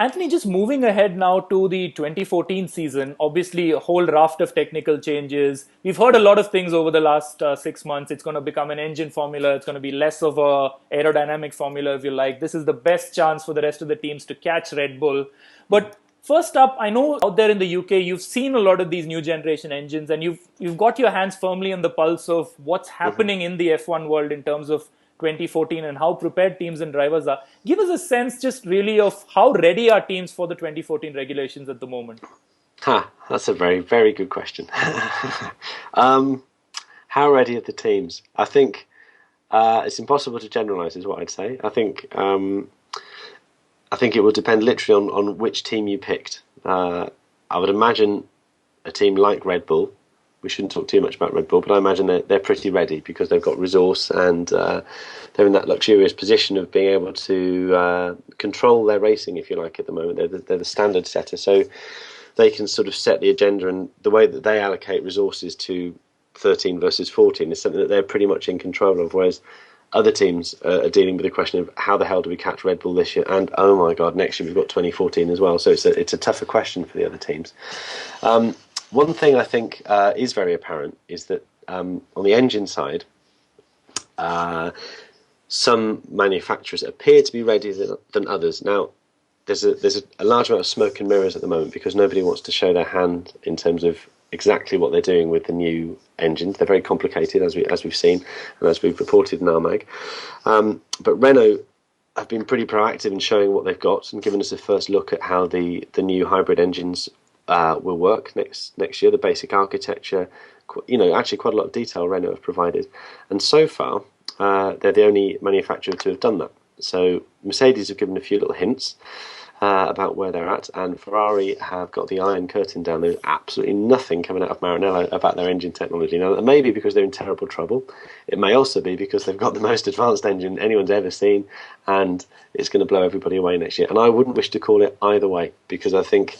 Anthony, just moving ahead now to the 2014 season, obviously a whole raft of technical changes. We've heard a lot of things over the last 6 months. It's going to become an engine formula. It's going to be less of a aerodynamic formula, if you like. This is the best chance for the rest of the teams to catch Red Bull. But first up, I know out there in the UK, you've seen a lot of these new generation engines, and you've got your hands firmly on the pulse of what's happening in the F1 world in terms of 2014 and how prepared teams and drivers are. Give us a sense just really of how ready are teams for the 2014 regulations at the moment. That's a very, very good question. How ready are the teams? I think it's impossible to generalise, is what I'd say. I think it will depend literally on which team you picked. I would imagine a team like Red Bull. We shouldn't talk too much about Red Bull, but I imagine they're pretty ready because they've got resource and they're in that luxurious position of being able to control their racing, if you like, at the moment. They're the standard setter, so they can sort of set the agenda, and the way that they allocate resources to 13 versus 14 is something that they're pretty much in control of, whereas other teams are dealing with the question of how the hell do we catch Red Bull this year, and oh my god, next year we've got 2014 as well, so it's a tougher question for the other teams. One thing I think is very apparent is that on the engine side, some manufacturers appear to be readier than others. Now, there's a large amount of smoke and mirrors at the moment because nobody wants to show their hand in terms of exactly what they're doing with the new engines. They're very complicated, as we've seen and as we've reported in our mag. But Renault have been pretty proactive in showing what they've got and given us a first look at how the new hybrid engines will work next year. The basic architecture, actually quite a lot of detail Renault have provided, and so far they're the only manufacturer to have done that. So Mercedes have given a few little hints about where they're at, and Ferrari have got the iron curtain down. There's absolutely nothing coming out of Maranello about their engine technology. Now, that may be because they're in terrible trouble. It may also be because they've got the most advanced engine anyone's ever seen, and it's going to blow everybody away next year. And I wouldn't wish to call it either way, because I think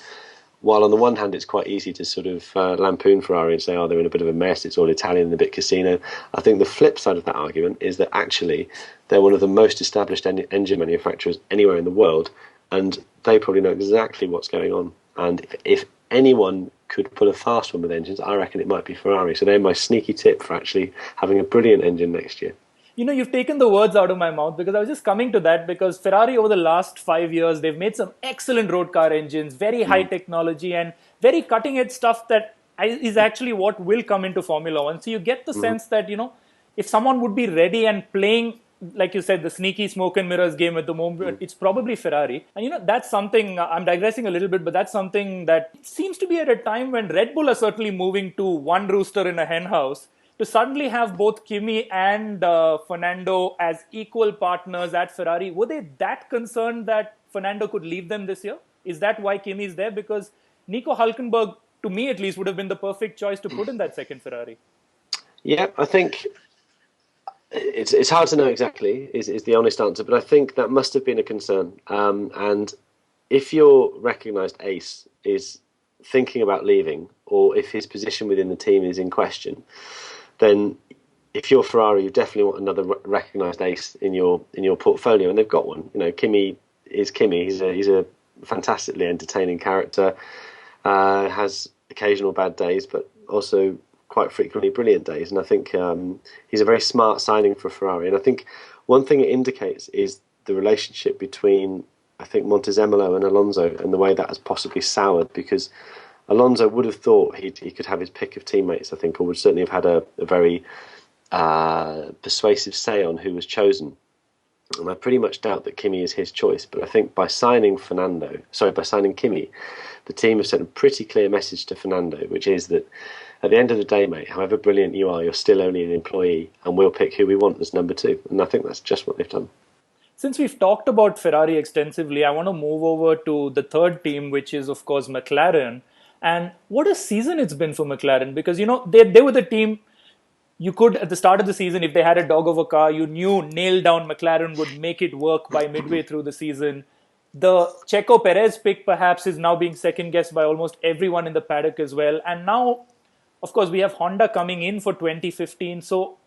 while on the one hand it's quite easy to sort of lampoon Ferrari and say, oh, they're in a bit of a mess, it's all Italian and a bit casino, I think the flip side of that argument is that actually they're one of the most established engine manufacturers anywhere in the world, and they probably know exactly what's going on. And if anyone could pull a fast one with engines, I reckon it might be Ferrari. So they're my sneaky tip for actually having a brilliant engine next year. You've taken the words out of my mouth, because I was just coming to that, because Ferrari over the last 5 years, they've made some excellent road car engines, very high technology and very cutting edge stuff that is actually what will come into Formula One. So you get the sense that, if someone would be ready and playing, like you said, the sneaky smoke and mirrors game at the moment, it's probably Ferrari. And that's something, I'm digressing a little bit, but that's something that seems to be at a time when Red Bull are certainly moving to one rooster in a hen house. To suddenly have both Kimi and Fernando as equal partners at Ferrari, were they that concerned that Fernando could leave them this year? Is that why Kimi is there? Because Nico Hülkenberg, to me at least, would have been the perfect choice to put in that second Ferrari. Yeah, I think it's hard to know exactly, is the honest answer, but I think that must have been a concern. And if your recognised ace is thinking about leaving, or if his position within the team is in question, then if you're Ferrari, you definitely want another recognised ace in your portfolio, and they've got one. Kimi is Kimi. He's a fantastically entertaining character. Has occasional bad days, but also quite frequently brilliant days. And I think he's a very smart signing for Ferrari. And I think one thing it indicates is the relationship between, I think, Montezemolo and Alonso, and the way that has possibly soured, because Alonso would have thought he could have his pick of teammates, I think, or would certainly have had a very persuasive say on who was chosen. And I pretty much doubt that Kimi is his choice. But I think by signing Kimi, the team have sent a pretty clear message to Fernando, which is that at the end of the day, mate, however brilliant you are, you're still only an employee, and we'll pick who we want as number two. And I think that's just what they've done. Since we've talked about Ferrari extensively, I want to move over to the third team, which is, of course, McLaren. And what a season it's been for McLaren, because, they were the team you could, at the start of the season, if they had a dog of a car, you knew nailed down McLaren would make it work by midway through the season. The Checo Perez pick perhaps is now being second guessed by almost everyone in the paddock as well. And now, of course, we have Honda coming in for 2015. So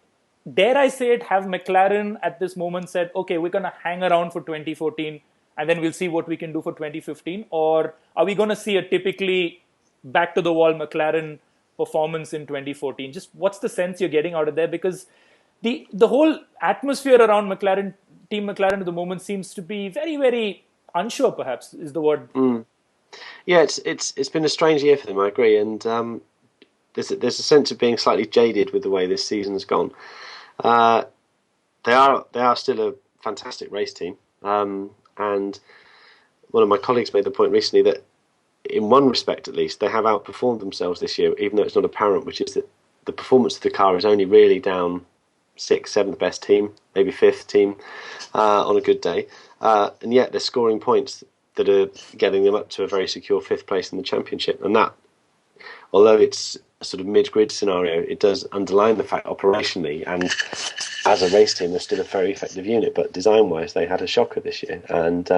dare I say it, have McLaren at this moment said, okay, we're going to hang around for 2014 and then we'll see what we can do for 2015? Or are we going to see a typically back to the wall McLaren performance in 2014? Just what's the sense you're getting out of there? Because the whole atmosphere around Team McLaren at the moment seems to be very, very unsure, perhaps, is the word. Yeah, it's been a strange year for them. I agree, and there's a sense of being slightly jaded with the way this season's gone. They are still a fantastic race team, and one of my colleagues made the point recently that in one respect, at least, they have outperformed themselves this year, even though it's not apparent, which is that the performance of the car is only really down sixth, seventh best team, maybe fifth team on a good day, and yet they're scoring points that are getting them up to a very secure fifth place in the championship. And that, although it's a sort of mid-grid scenario, it does underline the fact operationally and as a race team they're still a very effective unit, but design-wise they had a shocker this year. And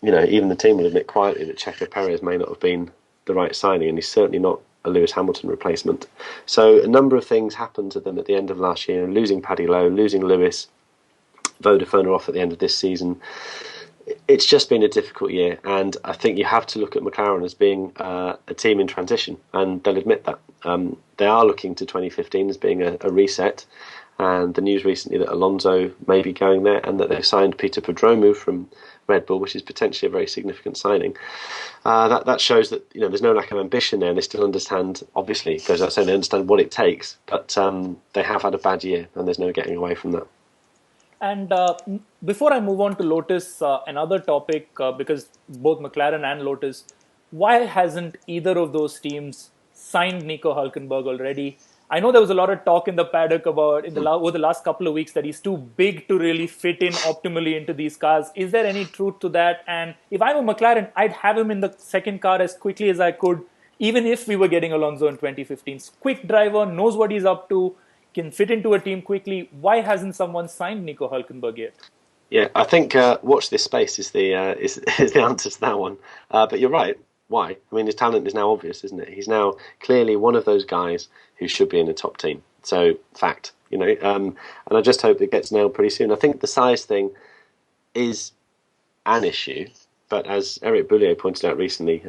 even the team will admit quietly that Checo Perez may not have been the right signing, and he's certainly not a Lewis Hamilton replacement. So a number of things happened to them at the end of last year, losing Paddy Lowe, losing Lewis, Vodafone are off at the end of this season. It's just been a difficult year, and I think you have to look at McLaren as being a team in transition, and they'll admit that. They are looking to 2015 as being a reset, and the news recently that Alonso may be going there and that they've signed Peter Prodromou from Red Bull, which is potentially a very significant signing. That shows that there's no lack of ambition there, and they still understand, obviously, because I say they understand what it takes, but they have had a bad year, and there's no getting away from that. And before I move on to Lotus, another topic, because both McLaren and Lotus, why hasn't either of those teams signed Nico Hülkenberg already? I know there was a lot of talk in the paddock about over the last couple of weeks that he's too big to really fit in optimally into these cars. Is there any truth to that? And if I'm a McLaren, I'd have him in the second car as quickly as I could, even if we were getting Alonso in 2015. Quick driver, knows what he's up to, can fit into a team quickly. Why hasn't someone signed Nico Hülkenberg yet? Yeah, I think watch this space is the answer to that one. But you're right. Why? I mean, his talent is now obvious, isn't it? He's now clearly one of those guys who should be in a top team. So, fact, and I just hope it gets nailed pretty soon. I think the size thing is an issue, but as Eric Boulier pointed out recently,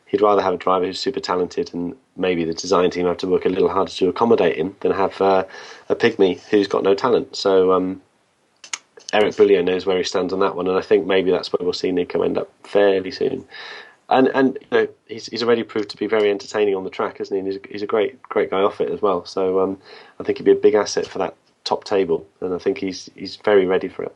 he'd rather have a driver who's super talented and maybe the design team have to work a little harder to accommodate him than have a pygmy who's got no talent. So Eric Boulier knows where he stands on that one, and I think maybe that's where we'll see Nico end up fairly soon. And he's already proved to be very entertaining on the track, isn't he? And he's a great guy off it as well. So I think he'd be a big asset for that top table, and I think he's very ready for it.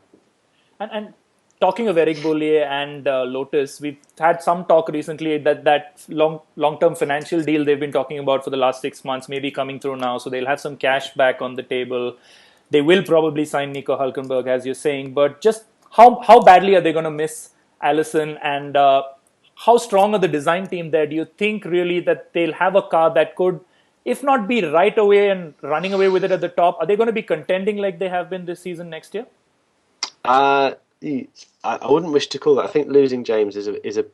And talking of Eric Boulier and Lotus, we've had some talk recently that long-term financial deal they've been talking about for the last 6 months may be coming through now, so they'll have some cash back on the table. They will probably sign Nico Hülkenberg, as you're saying, but just how badly are they going to miss Allison, and how strong are the design team there? Do you think really that they'll have a car that could, if not be right away and running away with it at the top, are they going to be contending like they have been this season next year? I wouldn't wish to call that. I think losing James is a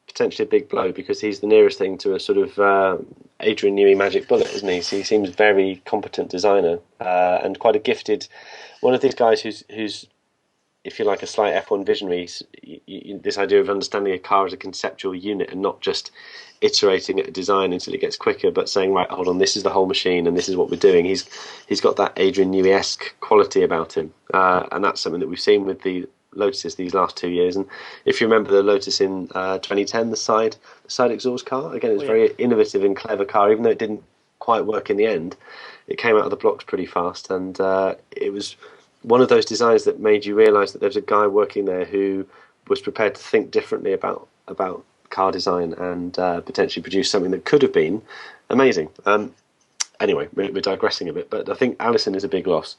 potentially a big blow, because he's the nearest thing to a sort of Adrian Newey magic bullet, isn't he? So he seems a very competent designer and quite a gifted one of these guys who's if you like, a slight F1 visionary. This idea of understanding a car as a conceptual unit and not just iterating at a design until it gets quicker, but saying, right, hold on, this is the whole machine and this is what we're doing. He's got that Adrian Newey-esque quality about him, and that's something that we've seen with the Lotuses these last 2 years. And if you remember the Lotus in 2010, the side exhaust car, again, it's a very innovative and clever car, even though it didn't quite work in the end. It came out of the blocks pretty fast, and it was one of those designs that made you realise that there was a guy working there who was prepared to think differently about car design and potentially produce something that could have been amazing. Anyway, we're digressing a bit, but I think Allison is a big loss.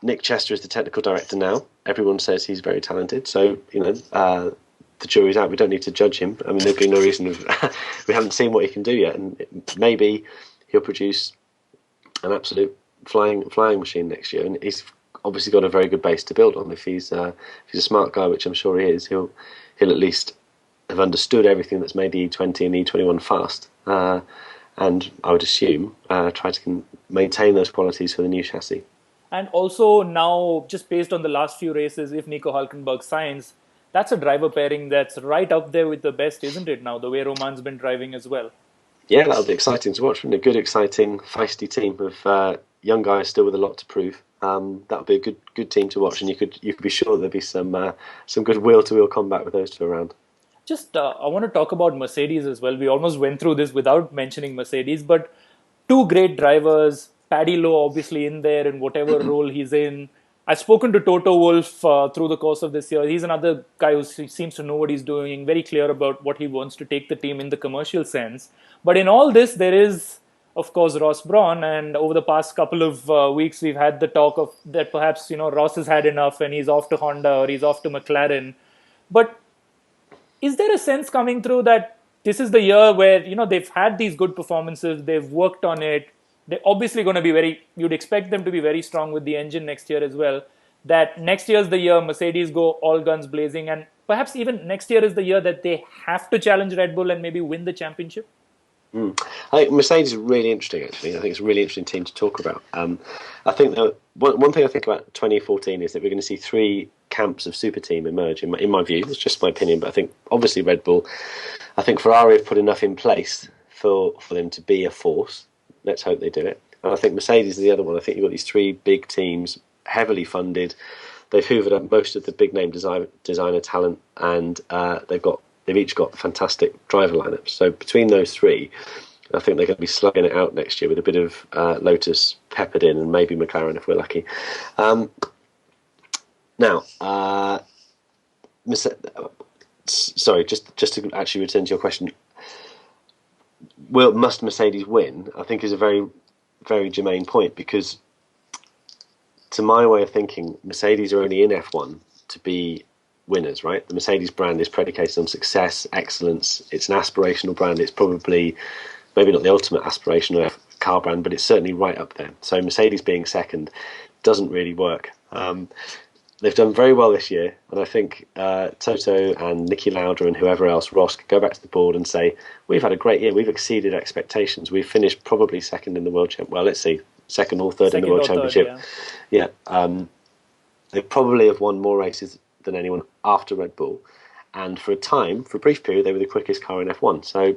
Nick Chester is the technical director now. Everyone says he's very talented, so the jury's out. We don't need to judge him. I mean, there'd be no reason we haven't seen what he can do yet, and maybe he'll produce an absolute flying machine next year. And he's obviously got a very good base to build on. If he's a smart guy, which I'm sure he is, he'll at least have understood everything that's made the E20 and the E21 fast, and I would assume try to maintain those qualities for the new chassis. And also now, just based on the last few races, if Nico Hulkenberg signs, that's a driver pairing that's right up there with the best, isn't it? Now, the way Roman's been driving as well. Yeah, that'll be exciting to watch. A good, exciting, feisty team of young guys still with a lot to prove. That'll be a good team to watch, and you could be sure there'll be some good wheel to wheel combat with those two around. Just, I want to talk about Mercedes as well. We almost went through this without mentioning Mercedes, but two great drivers. Paddy Lowe, obviously, in there in whatever role he's in. I've spoken to Toto Wolff through the course of this year. He's another guy who seems to know what he's doing, very clear about what he wants to take the team in the commercial sense. But in all this, there is, of course, Ross Brawn. And over the past couple of weeks, we've had the talk of that perhaps Ross has had enough and he's off to Honda or he's off to McLaren. But is there a sense coming through that this is the year where they've had these good performances, they've worked on it, they're obviously going to be you'd expect them to be very strong with the engine next year as well, that next year's the year Mercedes go all guns blazing, and perhaps even next year is the year that they have to challenge Red Bull and maybe win the championship? I think Mercedes is really interesting, actually. I think it's a really interesting team to talk about. I think that one thing I think about 2014 is that we're going to see three camps of super team emerge, in my view. It's just my opinion, but I think obviously Red Bull, I think Ferrari have put enough in place for them to be a force. Let's hope they do it. And I think Mercedes is the other one. I think you've got these three big teams, heavily funded. They've hoovered up most of the big name designer talent, and they've each got fantastic driver lineups. So between those three, I think they're going to be slugging it out next year with a bit of Lotus peppered in, and maybe McLaren if we're lucky. Now, sorry, just to actually return to your question, must Mercedes win? I think is a very, very germane point, because to my way of thinking, Mercedes are only in F1 to be winners, right? The Mercedes brand is predicated on success, excellence. It's an aspirational brand. It's probably maybe not the ultimate aspirational car brand, but it's certainly right up there. So Mercedes being second doesn't really work. They've done very well this year, and I think Toto and Nicky Lauda and whoever else, Ross, could go back to the board and say, we've had a great year, we've exceeded expectations, we've finished probably second in the World Championship. Well, let's see, second or third in the World Championship. Yeah. They probably have won more races than anyone after Red Bull, and for a brief period, they were the quickest car in F1. So,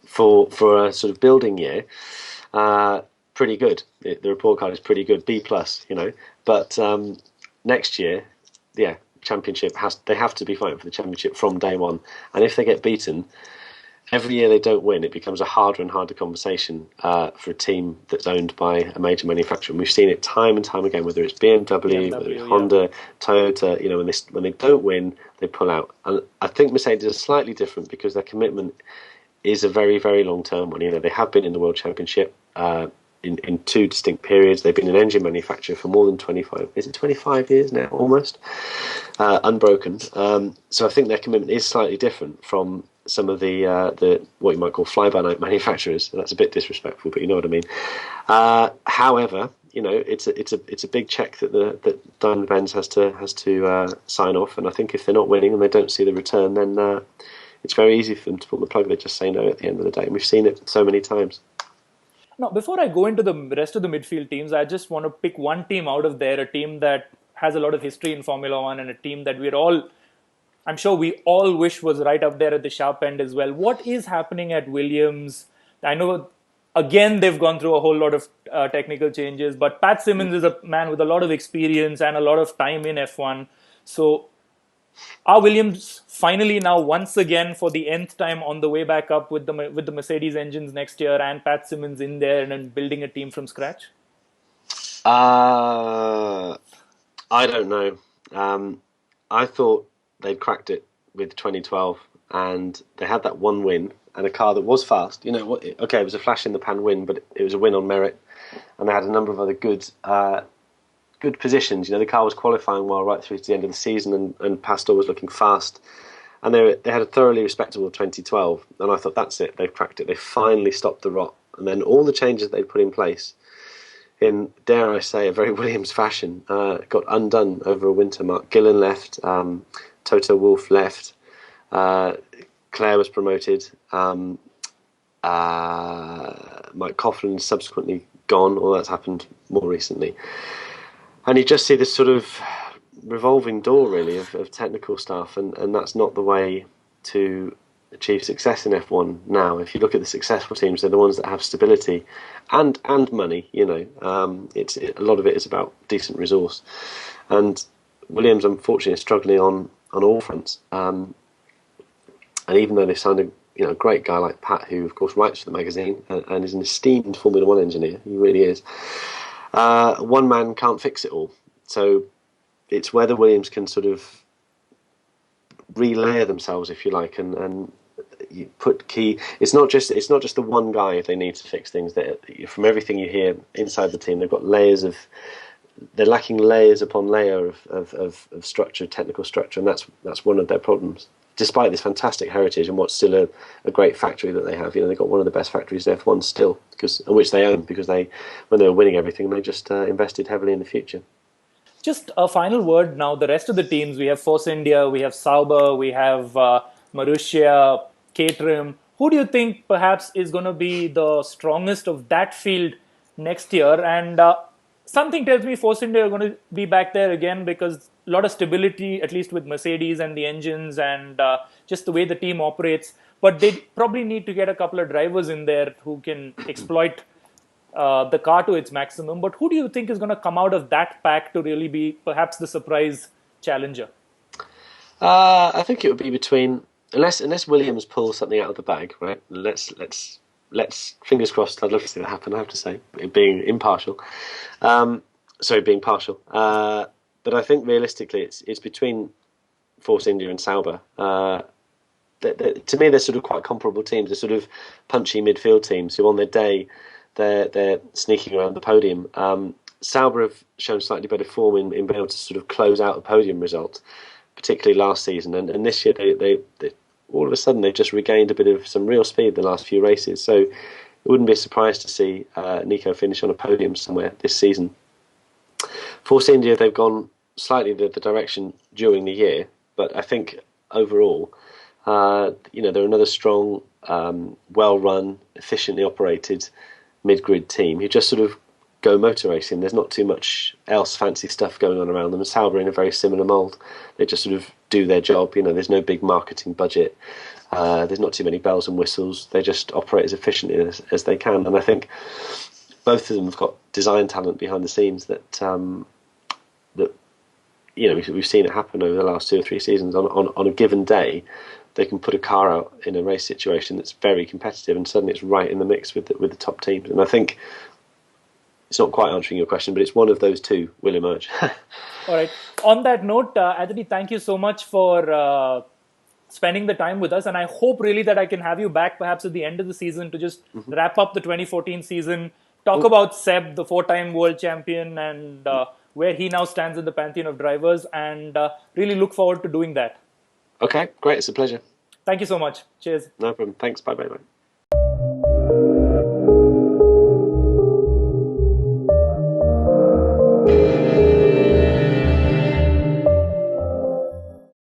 for a sort of building year, pretty good. The report card is pretty good, B+, But next year, championship they have to be fighting for the championship from day one. And if they get beaten, every year they don't win, it becomes a harder and harder conversation for a team that's owned by a major manufacturer. And we've seen it time and time again, whether it's BMW, whether it's Honda, Toyota. When they don't win, they pull out. And I think Mercedes is slightly different because their commitment is a very, very long-term one. They have been in the World Championship in two distinct periods. They've been an engine manufacturer for more than 25 years now, almost, unbroken. So I think their commitment is slightly different from some of the what you might call fly-by-night manufacturers. That's a bit disrespectful, but you know what I mean. However, it's a big check that Daimler-Benz has to sign off, and I think if they're not winning and they don't see the return, then it's very easy for them to pull the plug. They just say no at the end of the day, and we've seen it so many times. Now, before I go into the rest of the midfield teams, I just want to pick one team out of there, a team that has a lot of history in Formula One, and a team that I'm sure we all wish was right up there at the sharp end as well. What is happening at Williams? I know, again, they've gone through a whole lot of technical changes, but Pat Symonds is a man with a lot of experience and a lot of time in F1. So are Williams finally now once again for the nth time on the way back up with the Mercedes engines next year and Pat Symonds in there and then building a team from scratch? I don't know. I thought they'd cracked it with 2012, and they had that one win and a car that was fast. It was a flash in the pan win, but it was a win on merit, and they had a number of other good positions. The car was qualifying well right through to the end of the season, and Pastor was looking fast. And they had a thoroughly respectable 2012, and I thought, that's it, they've cracked it. They finally stopped the rot. And then all the changes they put in place, in, dare I say, a very Williams fashion, got undone over a winter. Mark Gillen left, Toto Wolff left, Claire was promoted, Mike Coughlin subsequently gone, or that's happened more recently. And you just see this sort of revolving door, really, of technical stuff, and that's not the way to achieve success in F1 now. If you look at the successful teams, they're the ones that have stability and money. A lot of it is about decent resource, and Williams, unfortunately, is struggling on all fronts. And even though they've signed a great guy like Pat, who of course writes for the magazine and is an esteemed Formula One engineer, he really is. One man can't fix it all. So it's whether Williams can sort of relayer themselves, if you like, and you put key. It's not just the one guy. If they need to fix things, from everything you hear inside the team, they've got layers of. They're lacking layers upon layer of structure, technical structure, and that's one of their problems. Despite this fantastic heritage and what's still a great factory that they have, they've got one of the best factories in F1 still, which they own, because when they were winning everything, they just invested heavily in the future. Just a final word now. The rest of the teams, we have Force India, we have Sauber, we have Marussia, Caterham. Who do you think perhaps is going to be the strongest of that field next year? And something tells me Force India are going to be back there again, because a lot of stability, at least with Mercedes and the engines and just the way the team operates. But they probably need to get a couple of drivers in there who can exploit the car to its maximum. But who do you think is going to come out of that pack to really be perhaps the surprise challenger? I think it would be between, unless Williams pulls something out of the bag, right? Let's fingers crossed. I'd love to see that happen. I have to say, being impartial, being partial. But I think realistically, it's between Force India and Sauber. To me, they're sort of quite comparable teams. They're sort of punchy midfield teams who, on their day, they're sneaking around the podium. Sauber have shown slightly better form in being able to sort of close out a podium result, particularly last season. And this year, they all of a sudden they've just regained a bit of some real speed the last few races. So it wouldn't be a surprise to see Nico finish on a podium somewhere this season. Force India, they've gone slightly the direction during the year, but I think overall, they're another strong, well-run, efficiently operated mid-grid team who just sort of go motor racing. There's not too much else fancy stuff going on around them. And Sauber in a very similar mould. They just sort of do their job. There's no big marketing budget. There's not too many bells and whistles. They just operate as efficiently as they can. And I think both of them have got design talent behind the scenes that we've seen it happen over the last 2 or 3 seasons. On a given day, they can put a car out in a race situation that's very competitive, and suddenly it's right in the mix with the top teams. And I think it's not quite answering your question, but it's one of those two will emerge. All right. On that note, Aditi, thank you so much for spending the time with us. And I hope really that I can have you back perhaps at the end of the season to just wrap up the 2014 season, talk about Seb, the 4-time world champion, and where he now stands in the pantheon of drivers, and really look forward to doing that. Okay, great. It's a pleasure. Thank you so much. Cheers. No problem. Thanks. Bye.